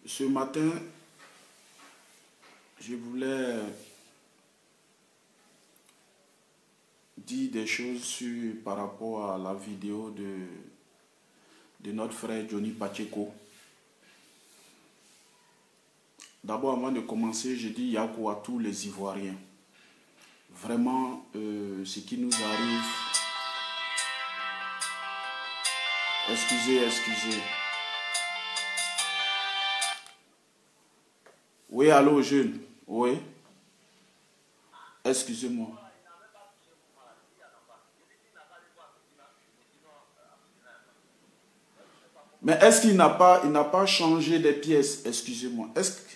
Ce matin, je voulais dire des choses par rapport à la vidéo de notre frère Johnny Pacheco. D'abord, avant de commencer, je dis Yakou à tous les Ivoiriens. Vraiment, ce qui nous arrive... Excusez. Oui, allô, jeune. Oui. Excusez-moi. Mais est-ce qu'il n'a pas changé des pièces? Excusez-moi. Est-ce que...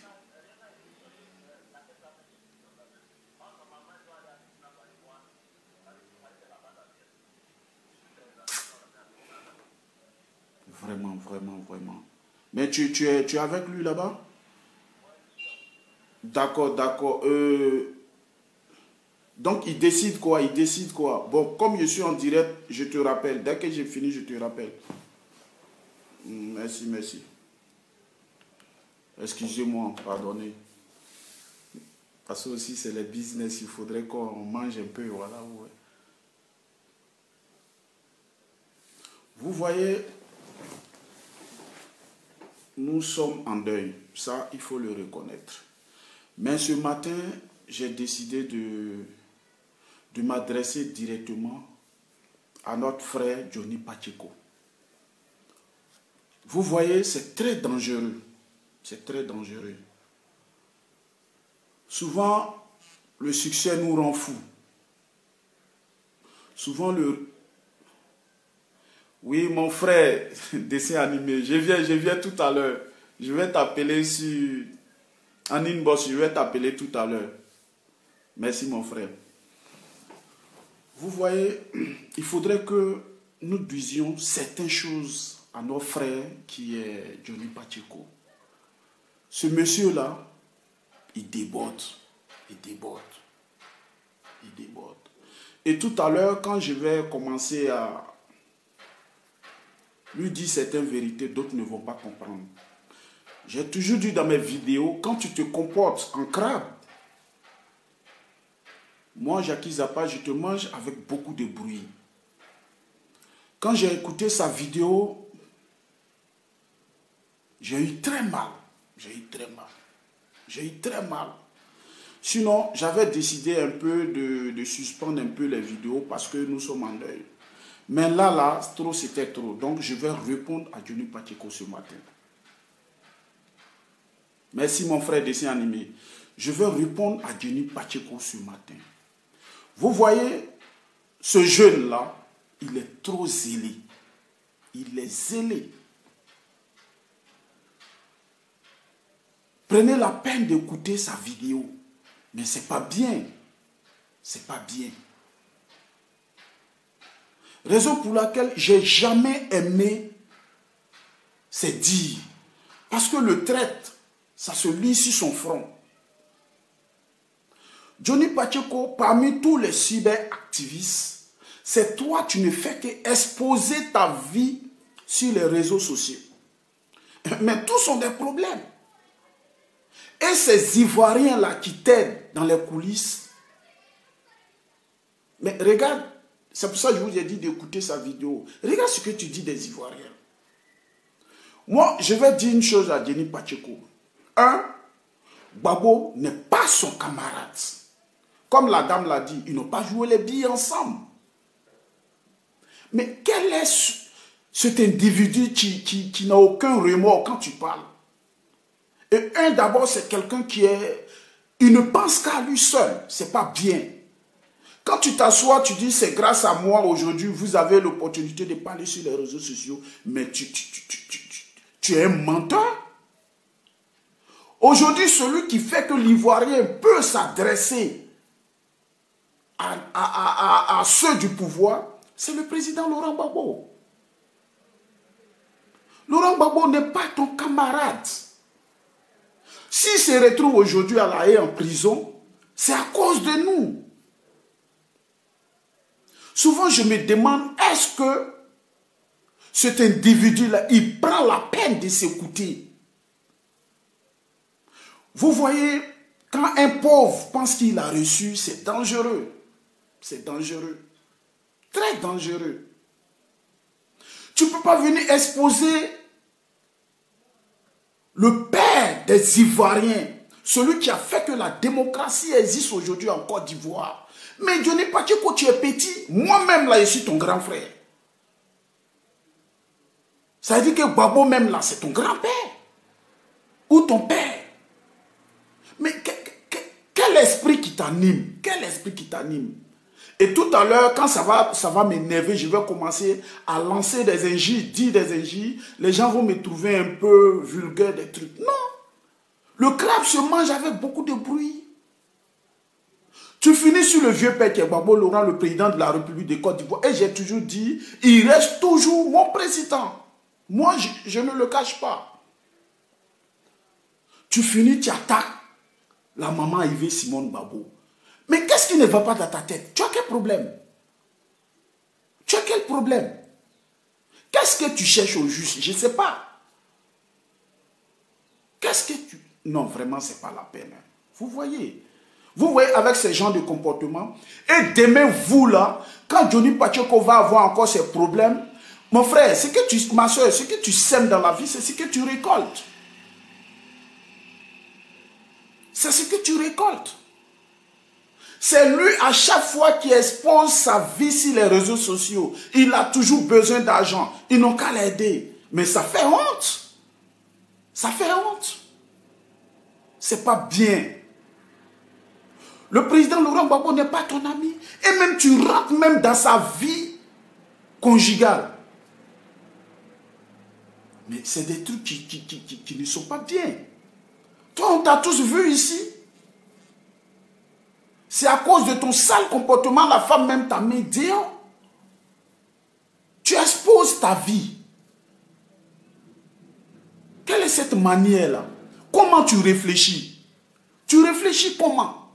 Vraiment. Mais tu es avec lui là-bas? D'accord. Donc, il décide quoi? Bon, comme je suis en direct, je te rappelle. Dès que j'ai fini, je te rappelle. Merci. Excusez-moi, pardonnez. Parce que aussi, c'est le business. Il faudrait qu'on mange un peu. Voilà. Ouais. Vous voyez, nous sommes en deuil. Ça, il faut le reconnaître. Mais ce matin, j'ai décidé de m'adresser directement à notre frère Johnny Pacheco. Vous voyez, c'est très dangereux. C'est très dangereux. Souvent, le succès nous rend fous. Souvent, Oui, mon frère, dessin animé, je viens tout à l'heure. Je vais t'appeler en inbox, je vais t'appeler tout à l'heure. Merci, mon frère. Vous voyez, il faudrait que nous disions certaines choses à notre frère qui est Johnny Pacheco. Ce monsieur-là, il déborde. Et tout à l'heure, quand je vais commencer à lui dire certaines vérités, d'autres ne vont pas comprendre. J'ai toujours dit dans mes vidéos, quand tu te comportes en crabe, moi, Jackie Zappa, je te mange avec beaucoup de bruit. Quand j'ai écouté sa vidéo, j'ai eu très mal. Sinon, j'avais décidé un peu de suspendre un peu les vidéos parce que nous sommes en deuil. Mais là, c'était trop. Donc, je vais répondre à Johnny Pacheco ce matin. Merci, mon frère dessin animé. Je vais répondre à Johnny Pacheco ce matin. Vous voyez, ce jeune-là, il est trop zélé. Il est zélé. Prenez la peine d'écouter sa vidéo. Mais c'est pas bien. Raison pour laquelle j'ai jamais aimé ces dires. Parce que le traite, ça se lit sur son front. Johnny Pacheco, parmi tous les cyberactivistes, c'est toi, tu ne fais qu'exposer ta vie sur les réseaux sociaux. Mais tous ont des problèmes. Et ces Ivoiriens-là qui t'aident dans les coulisses. Mais regarde, c'est pour ça que je vous ai dit d'écouter sa vidéo. Regarde ce que tu dis des Ivoiriens. Moi, je vais dire une chose à Johnny Pacheco. Gbagbo n'est pas son camarade. Comme la dame l'a dit, ils n'ont pas joué les billes ensemble. Mais quel est cet individu qui n'a aucun remords quand tu parles? Et d'abord, c'est quelqu'un il ne pense qu'à lui seul. C'est pas bien. Quand tu t'assois, tu dis, c'est grâce à moi aujourd'hui, vous avez l'opportunité de parler sur les réseaux sociaux, mais tu es un menteur. Aujourd'hui, celui qui fait que l'Ivoirien peut s'adresser à ceux du pouvoir, c'est le président Laurent Gbagbo. Laurent Gbagbo n'est pas ton camarade. S'il se retrouve aujourd'hui à La Haye en prison, c'est à cause de nous. Souvent, je me demande, est-ce que cet individu-là, il prend la peine peine de s'écouter. Vous voyez, quand un pauvre pense qu'il a reçu, c'est dangereux. C'est dangereux. Très dangereux. Tu ne peux pas venir exposer le père des Ivoiriens, celui qui a fait que la démocratie existe aujourd'hui en Côte d'Ivoire. Mais Johnny Pacheco, tu es petit. Moi-même, là, je suis ton grand frère. Ça veut dire que Gbagbo, même là, c'est ton grand-père. Ou ton père. Mais quel esprit qui t'anime? Quel esprit qui t'anime? Et tout à l'heure, quand ça va m'énerver, je vais commencer à lancer des injures, dire des injures. Les gens vont me trouver un peu vulgaire, des trucs. Non. Le crabe se mange avec beaucoup de bruit. Tu finis sur le vieux père qui est Gbagbo Laurent, le président de la République de Côte d'Ivoire. Et j'ai toujours dit, il reste toujours mon président. Moi, je ne le cache pas. Tu finis, tu attaques la maman Yves Simone Gbagbo. Mais qu'est-ce qui ne va pas dans ta tête? Tu as quel problème? Tu as quel problème? Qu'est-ce que tu cherches au juste? Je ne sais pas. Qu'est-ce que tu... Non, vraiment, ce n'est pas la peine. Vous voyez? Vous voyez avec ce genre de comportement. Et demain, vous là, quand Johnny Pacheco va avoir encore ses problèmes, mon frère, ma soeur, ce que tu sèmes dans la vie, c'est ce que tu récoltes. C'est ce que tu récoltes. C'est lui, à chaque fois qu'il expose sa vie sur les réseaux sociaux, il a toujours besoin d'argent. Ils n'ont qu'à l'aider. Mais ça fait honte. Ça fait honte. C'est pas bien. Le président Laurent Gbagbo n'est pas ton ami. Et même tu rentres même dans sa vie conjugale. Mais c'est des trucs qui ne sont pas bien. Toi, on t'a tous vu ici. C'est à cause de ton sale comportement, la femme même t'a mis dehors. Tu exposes ta vie. Quelle est cette manière-là? Comment tu réfléchis? Tu réfléchis comment?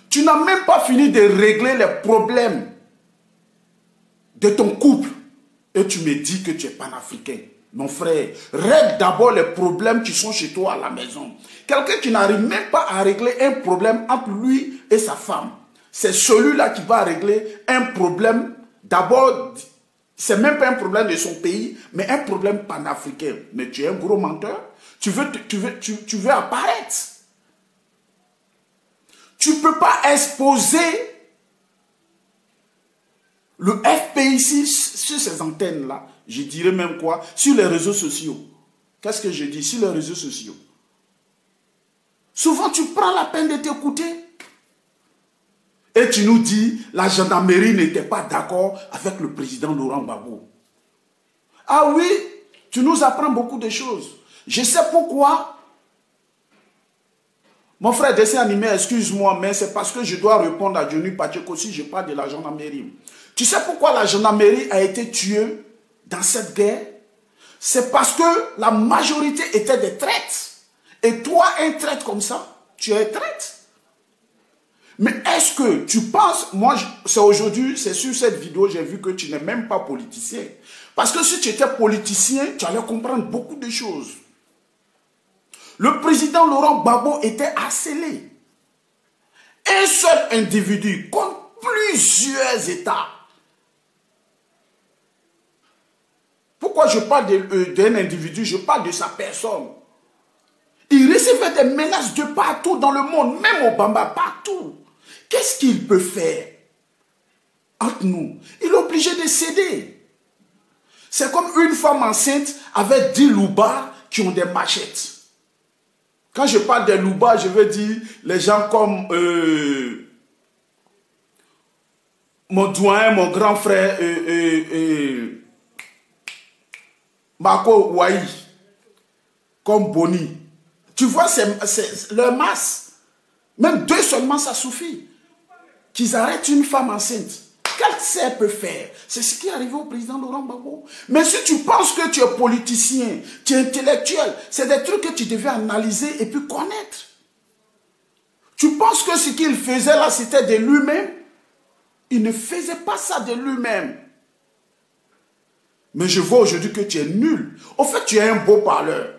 Tu n'as même pas fini de régler les problèmes de ton couple. Et tu me dis que tu es panafricain. Mon frère, règle d'abord les problèmes qui sont chez toi à la maison. Quelqu'un qui n'arrive même pas à régler un problème entre lui et sa femme, c'est celui-là qui va régler un problème. D'abord, c'est même pas un problème de son pays, mais un problème panafricain. Mais tu es un gros menteur. Tu veux apparaître. Tu ne peux pas exposer le FPIC sur ces antennes-là. Je dirais même quoi? Sur les réseaux sociaux. Qu'est-ce que je dis? Sur les réseaux sociaux. Souvent, tu prends la peine de t'écouter. Et tu nous dis, la gendarmerie n'était pas d'accord avec le président Laurent Gbagbo. Ah oui, tu nous apprends beaucoup de choses. Je sais pourquoi. Mon frère dessin animé, excuse-moi, mais c'est parce que je dois répondre à Johnny Pacheco si je parle de la gendarmerie. Tu sais pourquoi la gendarmerie a été tuée dans cette guerre? C'est parce que la majorité était des traîtres. Et toi, un traître comme ça, tu es traître. Mais est-ce que tu penses, moi, c'est aujourd'hui, c'est sur cette vidéo, j'ai vu que tu n'es même pas politicien. Parce que si tu étais politicien, tu allais comprendre beaucoup de choses. Le président Laurent Gbagbo était harcelé. Un seul individu contre plusieurs États. Pourquoi je parle d'un individu? Je parle de sa personne. Il recevait des menaces de partout dans le monde, même au Bamba, partout. Qu'est-ce qu'il peut faire entre nous? Il est obligé de céder. C'est comme une femme enceinte avec 10 loubards qui ont des machettes. Quand je parle des loubards, je veux dire les gens comme mon doyen, mon grand frère, Marco Ouahi, comme Boni. Tu vois, c'est leur masse. Même 2 seulement, ça suffit. Qu'ils arrêtent une femme enceinte. Qu'est-ce qu'elle peut faire? C'est ce qui est arrivé au président Laurent Gbagbo. Mais si tu penses que tu es politicien, tu es intellectuel, c'est des trucs que tu devais analyser et puis connaître. Tu penses que ce qu'il faisait là, c'était de lui-même? Il ne faisait pas ça de lui-même. Mais je vois aujourd'hui que tu es nul. Au fait, tu es un beau parleur.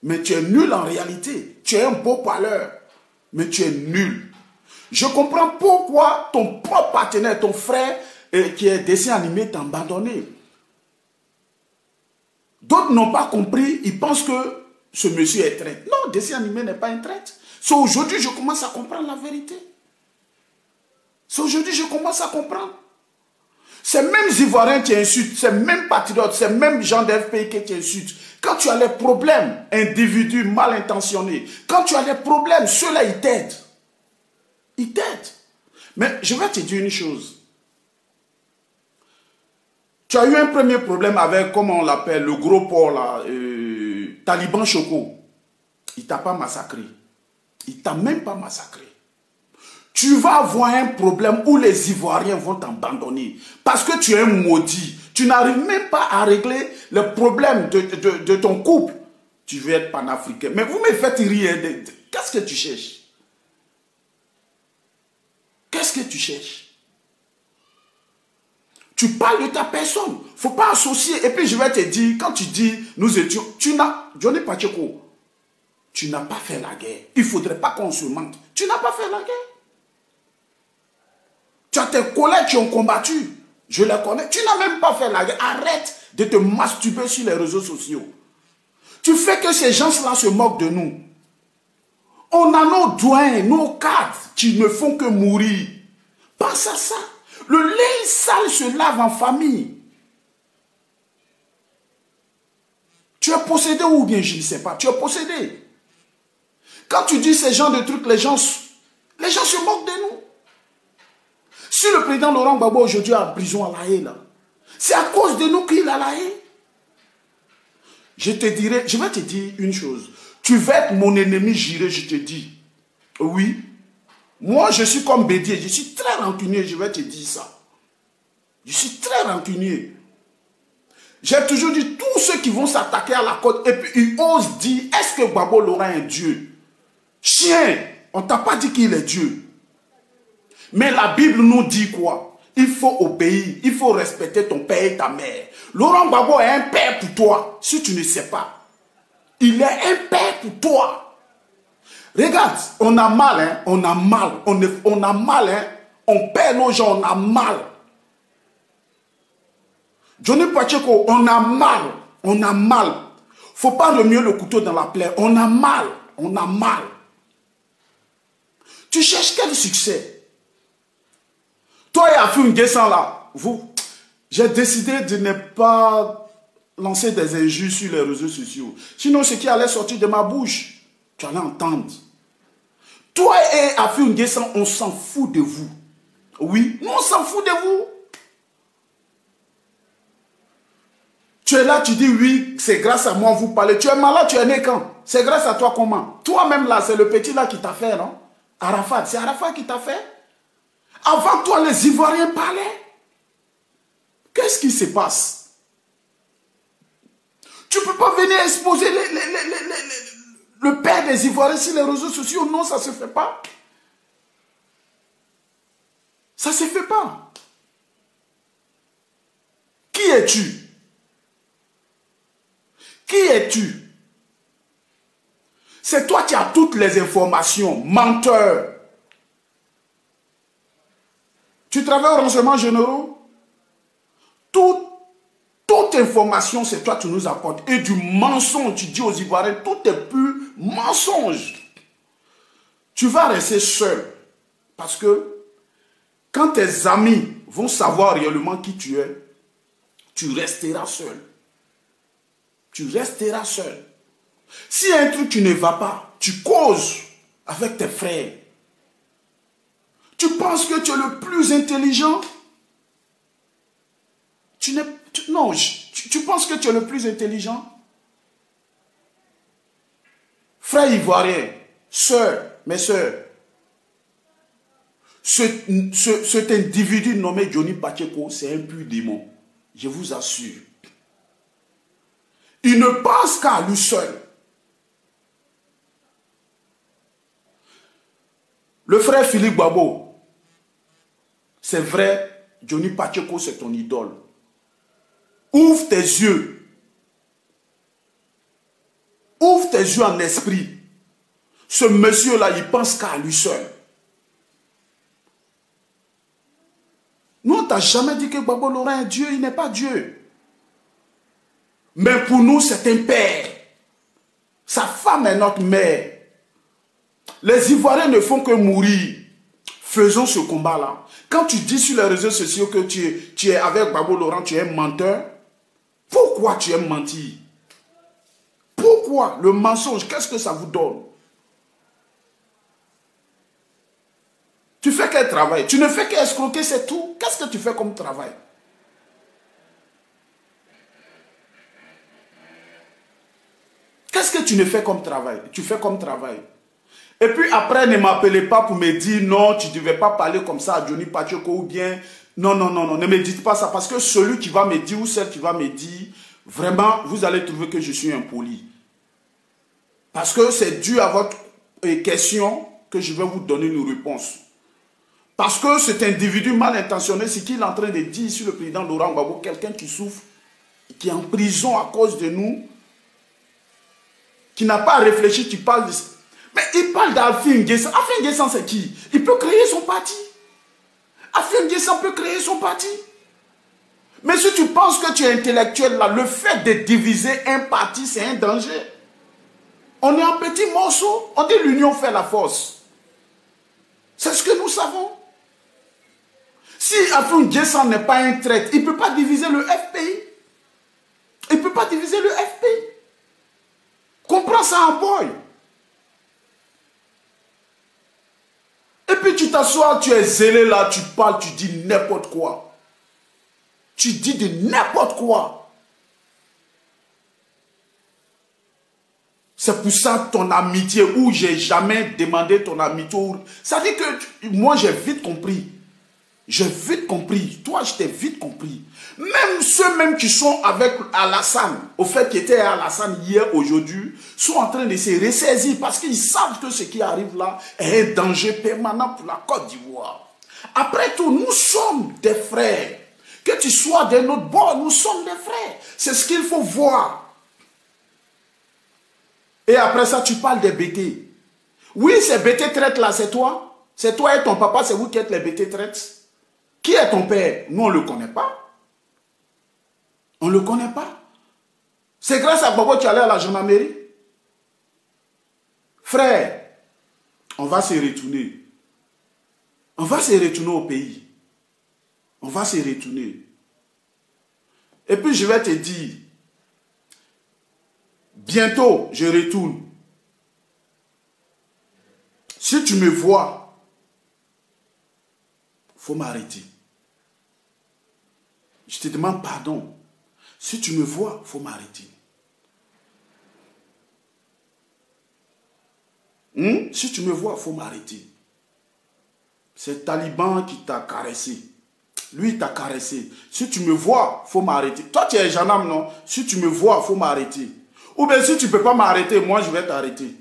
Mais tu es nul en réalité. Tu es un beau parleur. Mais tu es nul. Je comprends pourquoi ton propre partenaire, ton frère qui est dessin animé t'a abandonné. D'autres n'ont pas compris. Ils pensent que ce monsieur est traître. Non, dessin animé n'est pas un traître. C'est aujourd'hui que je commence à comprendre la vérité. C'est aujourd'hui que je commence à comprendre. Ces mêmes Ivoiriens qui insultent, ces mêmes patriotes, ces mêmes gens d'FPI qui insultent. Quand tu as les problèmes, individus mal intentionnés, quand tu as les problèmes, ceux-là, ils t'aident. Ils t'aident. Mais je vais te dire une chose. Tu as eu un premier problème avec, comment on l'appelle, le gros porc là, Taliban Choco. Il ne t'a pas massacré. Il ne t'a même pas massacré. Tu vas avoir un problème où les Ivoiriens vont t'abandonner. Parce que tu es un maudit. Tu n'arrives même pas à régler le problème de ton couple. Tu veux être panafricain. Mais vous me faites rire. Qu'est-ce que tu cherches? Qu'est-ce que tu cherches? Tu parles de ta personne. Il ne faut pas associer. Et puis je vais te dire, quand tu dis, nous étions, Johnny Pacheco, tu n'as pas fait la guerre. Il ne faudrait pas qu'on se mente. Tu n'as pas fait la guerre. Tu as tes collègues qui ont combattu. Je les connais. Tu n'as même pas fait la guerre. Arrête de te masturber sur les réseaux sociaux. Tu fais que ces gens-là se moquent de nous. On a nos douains, nos cadres qui ne font que mourir. Pense à ça. Le lait sale se lave en famille. Tu es possédé ou bien je ne sais pas. Tu es possédé. Quand tu dis ces genres de trucs, les gens se moquent de nous. Si le président Laurent Gbagbo aujourd'hui est en prison à La Haye, c'est à cause de nous qu'il est à La Haye. Je vais te dire une chose. Tu vas être mon ennemi juré, je te dis. Oui. Moi, je suis comme Bédier. Je suis très rancunier, je vais te dire ça. Je suis très rancunier. J'ai toujours dit, tous ceux qui vont s'attaquer à la côte, et puis ils osent dire, est-ce que Gbagbo Laurent est Dieu? Chien, on ne t'a pas dit qu'il est Dieu. Mais la Bible nous dit quoi? Il faut obéir, il faut respecter ton père et ta mère. Laurent Gbagbo est un père pour toi, si tu ne sais pas. Il est un père pour toi. Regarde, on a mal, hein? On a mal. On a mal, hein? On perd nos gens, on a mal. Johnny Pacheco, on a mal. On a mal. Faut pas remuer le couteau dans la plaie. On a mal. On a mal. Tu cherches quel succès? Toi et Afou N'Guessan là, j'ai décidé de ne pas lancer des injures sur les réseaux sociaux. Sinon, ce qui allait sortir de ma bouche, tu allais entendre. Toi et Afou N'Guessan, on s'en fout de vous. Oui, nous on s'en fout de vous. Tu es là, tu dis oui, c'est grâce à moi vous parlez. Tu es malade, tu es né quand? C'est grâce à toi comment? Toi-même là, c'est le petit là qui t'a fait, non? Arafat, c'est Arafat qui t'a fait? Avant toi, les Ivoiriens parlaient. Qu'est-ce qui se passe? Tu ne peux pas venir exposer le père des Ivoiriens sur les réseaux sociaux. Non, ça ne se fait pas. Ça ne se fait pas. Qui es-tu? Qui es-tu? C'est toi qui as toutes les informations. Menteur. Tu travailles au renseignement généraux? Toute information, c'est toi qui nous apportes. Et du mensonge, tu dis aux Ivoiriens, tout est plus mensonge. Tu vas rester seul. Parce que quand tes amis vont savoir réellement qui tu es, tu resteras seul. Tu resteras seul. Si un truc tu ne vas pas, tu causes avec tes frères. Tu penses que tu es le plus intelligent? Non, tu penses que tu es le plus intelligent? Frères ivoiriens, sœurs, mes sœurs, cet individu nommé Johnny Pacheco, c'est un pur démon. Je vous assure. Il ne pense qu'à lui seul. Le frère Philippe Gbagbo, c'est vrai, Johnny Pacheco, c'est ton idole. Ouvre tes yeux. Ouvre tes yeux en esprit. Ce monsieur-là, il pense qu'à lui seul. Nous, on ne t'a jamais dit que Gbagbo Laurent est Dieu. Il n'est pas Dieu. Mais pour nous, c'est un père. Sa femme est notre mère. Les Ivoiriens ne font que mourir. Faisons ce combat-là. Quand tu dis sur les réseaux sociaux que tu es avec Gbagbo Laurent, tu es un menteur, pourquoi tu aimes mentir? Pourquoi? Le mensonge, qu'est-ce que ça vous donne? Tu fais quel travail? Tu ne fais qu'escroquer, c'est tout. Qu'est-ce que tu fais comme travail? Qu'est-ce que tu ne fais comme travail? Tu fais comme travail. Et puis après, ne m'appelez pas pour me dire non, tu ne devais pas parler comme ça à Johnny Pacheco ou bien non, non, non, non, ne me dites pas ça parce que celui qui va me dire ou celle qui va me dire, vraiment, vous allez trouver que je suis impoli. Parce que c'est dû à votre question que je vais vous donner une réponse. Parce que cet individu mal intentionné, ce qu'il est en train de dire sur le président Laurent Gbagbo, quelqu'un qui souffre, qui est en prison à cause de nous, qui n'a pas réfléchi, qui parle de... Mais il parle d'Alfie N'Guessan. Alfie N'Guessan, c'est qui? Il peut créer son parti. Alfie N'Guessan peut créer son parti. Mais si tu penses que tu es intellectuel, là, le fait de diviser un parti, c'est un danger. On est en petits morceaux. On dit l'union fait la force. C'est ce que nous savons. Si Alfie N'Guessan n'est pas un traître, il ne peut pas diviser le FPI. Il ne peut pas diviser le FPI. Comprends ça en boy. Et puis tu t'assois, tu es zélé là, tu parles, tu dis n'importe quoi. Tu dis de n'importe quoi. C'est pour ça ton amitié, où j'ai jamais demandé ton amitié. Ça dit que moi j'ai vite compris. J'ai vite compris. Toi, je t'ai vite compris. Même ceux qui sont avec Alassane, au fait qui étaient à Alassane hier, aujourd'hui, sont en train de se ressaisir parce qu'ils savent que ce qui arrive là est un danger permanent pour la Côte d'Ivoire. Après tout, nous sommes des frères. Que tu sois de notre bord, nous sommes des frères. C'est ce qu'il faut voir. Et après ça, tu parles des BT. Oui, ces BT traites là, c'est toi. C'est toi et ton papa, c'est vous qui êtes les BT traites. Qui est ton père? Nous, on ne le connaît pas. On ne le connaît pas. C'est grâce à Gbagbo que tu es allé à la gendarmerie. Frère, on va se retourner. On va se retourner au pays. On va se retourner. Et puis je vais te dire, bientôt je retourne. Si tu me vois, il faut m'arrêter. Je te demande pardon. Si tu me vois, il faut m'arrêter. Si tu me vois, il faut m'arrêter. C'est Taliban qui t'a caressé. Lui, il t'a caressé. Si tu me vois, il faut m'arrêter. Toi, tu es gendarme, non? Si tu me vois, il faut m'arrêter. Ou bien si tu ne peux pas m'arrêter, moi, je vais t'arrêter.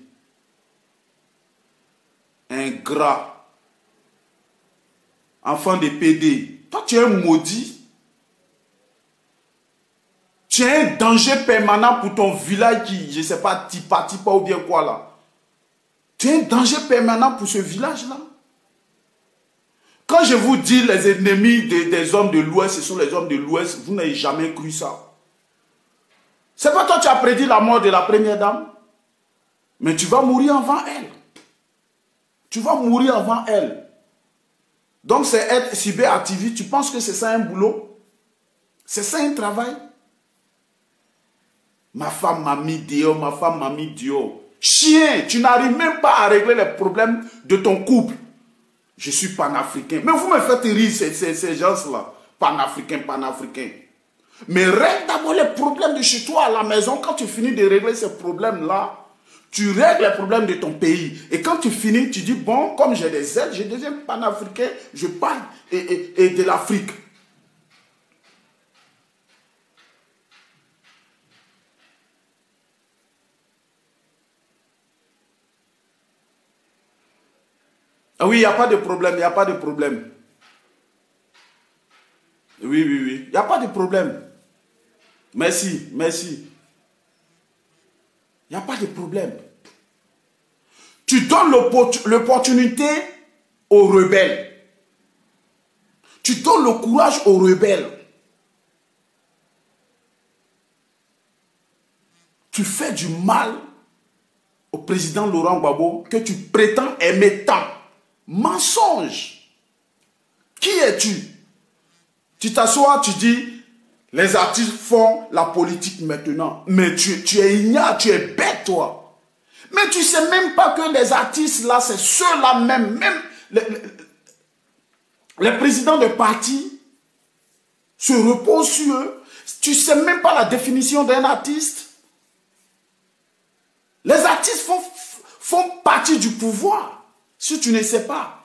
Ingrat. Enfant de PD. Toi, tu es un maudit. Tu es un danger permanent pour ton village qui, je ne sais pas, Tipa ou bien quoi là. Tu es un danger permanent pour ce village-là. Quand je vous dis les ennemis des hommes de l'Ouest, ce sont les hommes de l'Ouest, vous n'avez jamais cru ça. C'est pas toi qui as prédit la mort de la première dame. Mais tu vas mourir avant elle. Tu vas mourir avant elle. Donc c'est être cyberactiviste. Tu penses que c'est ça un boulot? C'est ça un travail? Ma femme m'a mis dehors, ma femme m'a mis dehors. Chien, tu n'arrives même pas à régler les problèmes de ton couple. Je suis panafricain. Mais vous me faites rire, ces gens-là. Panafricain, panafricain. Mais règle d'abord les problèmes de chez toi à la maison. Quand tu finis de régler ces problèmes-là, tu règles les problèmes de ton pays. Et quand tu finis, tu dis, bon, comme j'ai des aides, je deviens panafricain, je parle et de l'Afrique. Ah oui, il n'y a pas de problème, il n'y a pas de problème. Oui, oui, oui, il n'y a pas de problème. Merci, merci. Il n'y a pas de problème. Tu donnes l'opportunité aux rebelles. Tu donnes le courage aux rebelles. Tu fais du mal au président Laurent Gbagbo que tu prétends aimer tant. Mensonge. Qui es-tu? Tu t'assois, tu dis, les artistes font la politique maintenant. Mais tu es ignare, tu es bête, toi. Mais tu ne sais même pas que les artistes là, c'est ceux-là même les présidents de partis se reposent sur eux. Tu ne sais même pas la définition d'un artiste. Les artistes font partie du pouvoir, si tu ne sais pas.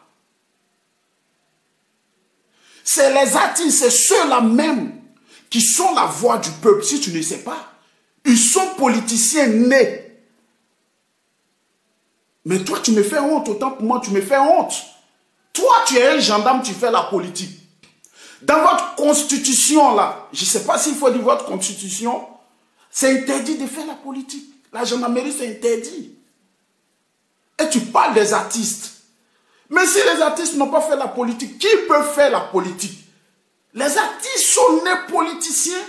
C'est les artistes, c'est ceux-là même qui sont la voix du peuple, si tu ne sais pas. Ils sont politiciens nés. Mais toi, tu me fais honte, autant pour moi, tu me fais honte. Toi, tu es un gendarme, tu fais la politique. Dans votre constitution, là, je ne sais pas s'il faut dire votre constitution, c'est interdit de faire la politique. La gendarmerie, c'est interdit. Et tu parles des artistes. Mais si les artistes n'ont pas fait la politique, qui peut faire la politique? Les artistes sont nés politiciens.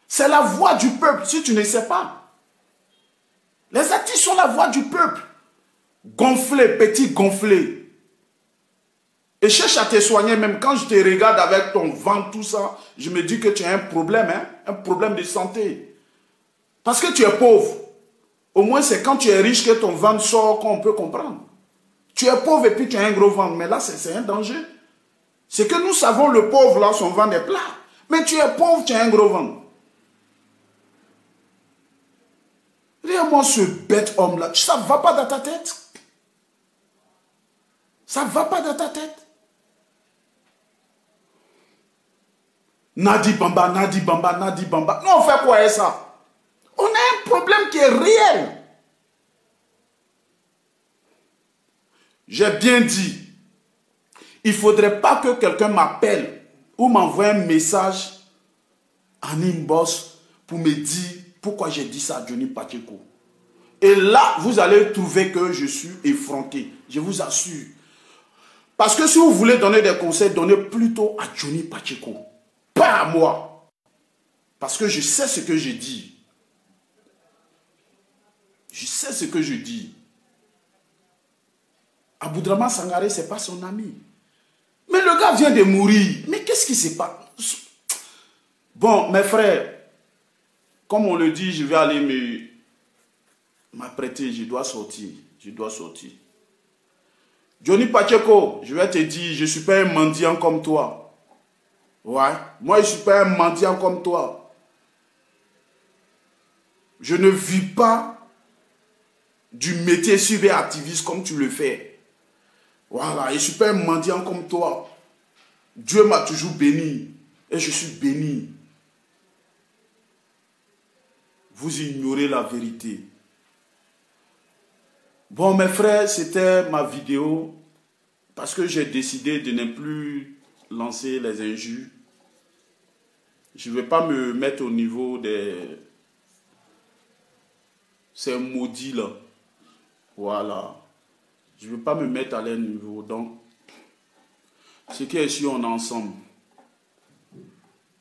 C'est la voix du peuple, si tu ne sais pas. Les artistes sont la voix du peuple. Gonflé, petit gonflé. Et cherche à te soigner, même quand je te regarde avec ton ventre, tout ça, je me dis que tu as un problème, hein, un problème de santé. Parce que tu es pauvre. Au moins, c'est quand tu es riche que ton ventre sort qu'on peut comprendre. Tu es pauvre et puis tu as un gros ventre. Mais là, c'est un danger. C'est que nous savons, le pauvre, là, son ventre est plat. Mais tu es pauvre, tu as un gros ventre. Regarde-moi ce bête homme-là. Ça ne va pas dans ta tête? Ça ne va pas dans ta tête? Nadi Bamba, Nadi Bamba, Nadi Bamba. Non, on fait quoi avec ça? On a un problème qui est réel. J'ai bien dit, il ne faudrait pas que quelqu'un m'appelle ou m'envoie un message en inbox pour me dire pourquoi j'ai dit ça à Johnny Pacheco. Et là, vous allez trouver que je suis effronté. Je vous assure. Parce que si vous voulez donner des conseils, donnez plutôt à Johnny Pacheco. Pas à moi. Parce que je sais ce que je dis. Je sais ce que je dis. Aboudraman Sangaré, ce n'est pas son ami. Mais le gars vient de mourir. Mais qu'est-ce qui se passe? Bon, mes frères, comme on le dit, je vais aller m'apprêter. Je dois sortir. Je dois sortir. Johnny Pacheco, je vais te dire, je ne suis pas un mendiant comme toi. Ouais, moi je ne suis pas un mendiant comme toi. Je ne vis pas du métier civil activiste comme tu le fais. Voilà, je ne suis pas un mendiant comme toi. Dieu m'a toujours béni et je suis béni. Vous ignorez la vérité. Bon, mes frères, c'était ma vidéo parce que j'ai décidé de ne plus lancer les injures. Je ne vais pas me mettre au niveau des... ces maudits-là. Voilà. Je ne vais pas me mettre à leur niveau. Donc, ce qui est sûr, on est ensemble.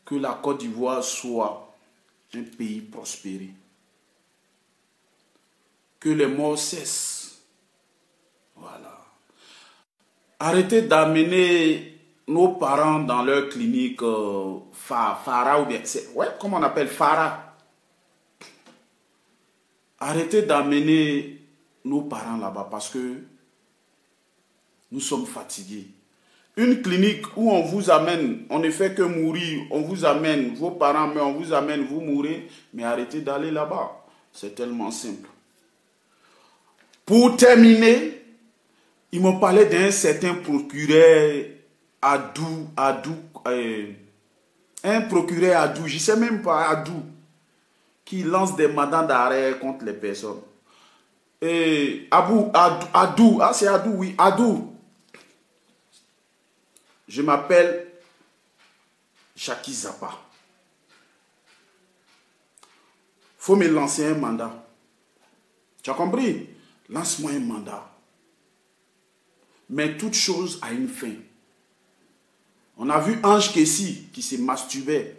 Que la Côte d'Ivoire soit un pays prospéré. Que les morts cessent. Voilà. Arrêtez d'amener nos parents dans leur clinique Farah ou bien... Ouais, comment on appelle Farah? Arrêtez d'amener nos parents là-bas parce que nous sommes fatigués. Une clinique où on vous amène, on ne fait que mourir, on vous amène, vos parents, mais on vous amène, vous mourrez, mais arrêtez d'aller là-bas. C'est tellement simple. Pour terminer, ils m'ont parlé d'un certain procureur Adou, un procureur Adou, je ne sais même pas, Adou, qui lance des mandats d'arrêt contre les personnes. Et Adou, ah c'est Adou, oui, Adou. Je m'appelle Jackie Zappa. faut me lancer un mandat. Tu as compris? Lance-moi un mandat. Mais toute chose a une fin. On a vu Ange Kessi qui se masturbait.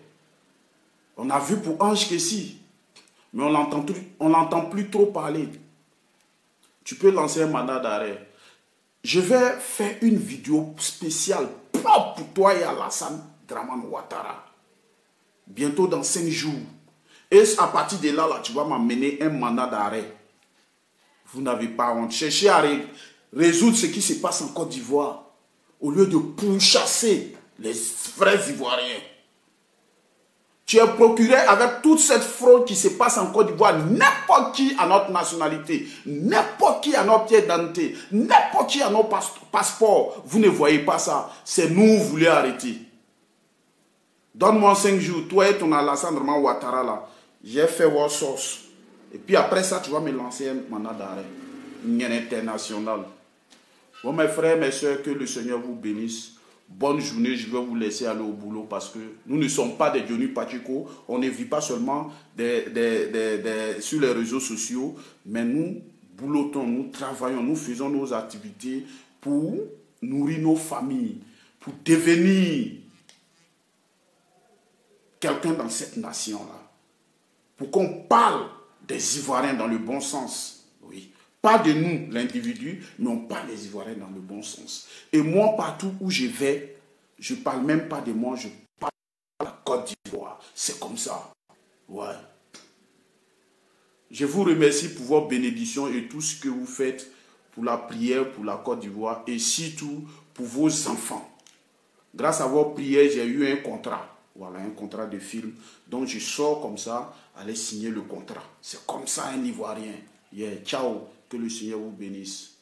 On a vu pour Ange Kessi. Mais on l'entend plus trop parler. Tu peux lancer un mandat d'arrêt. Je vais faire une vidéo spéciale propre pour toi et Alassane Dramane Ouattara. Bientôt dans 5 jours. Et à partir de là, tu vas m'amener un mandat d'arrêt. Vous n'avez pas honte. Cherchez à résoudre ce qui se passe en Côte d'Ivoire. Au lieu de pourchasser les vrais Ivoiriens. Tu es procuré avec toute cette fraude qui se passe en Côte d'Ivoire. N'importe qui a notre nationalité. N'importe qui a notre pied d'identité. N'importe qui a nos passeports. Vous ne voyez pas ça. C'est nous, vous voulez arrêter. Donne-moi 5 jours. Toi et ton Alassane Dramane Ouattara là. J'ai fait voir sauce. Et puis après ça, tu vas me lancer un mandat d'arrêt. Une international. Bon, mes frères, mes soeurs, que le Seigneur vous bénisse. Bonne journée, je vais vous laisser aller au boulot parce que nous ne sommes pas des Johnny Pacheco. On ne vit pas seulement sur les réseaux sociaux, mais nous boulotons, nous travaillons, nous faisons nos activités pour nourrir nos familles, pour devenir quelqu'un dans cette nation-là. Pour qu'on parle des Ivoiriens dans le bon sens. Oui. Pas de nous, l'individu, mais on parle des Ivoiriens dans le bon sens. Et moi, partout où je vais, je ne parle même pas de moi, je parle de la Côte d'Ivoire. C'est comme ça. Ouais. Je vous remercie pour vos bénédictions et tout ce que vous faites pour la prière, pour la Côte d'Ivoire et surtout pour vos enfants. Grâce à vos prières, j'ai eu un contrat. Voilà, un contrat de film. Donc, je sors comme ça, allez signer le contrat. C'est comme ça un Ivoirien. Yeah, ciao. Que le Seigneur vous bénisse.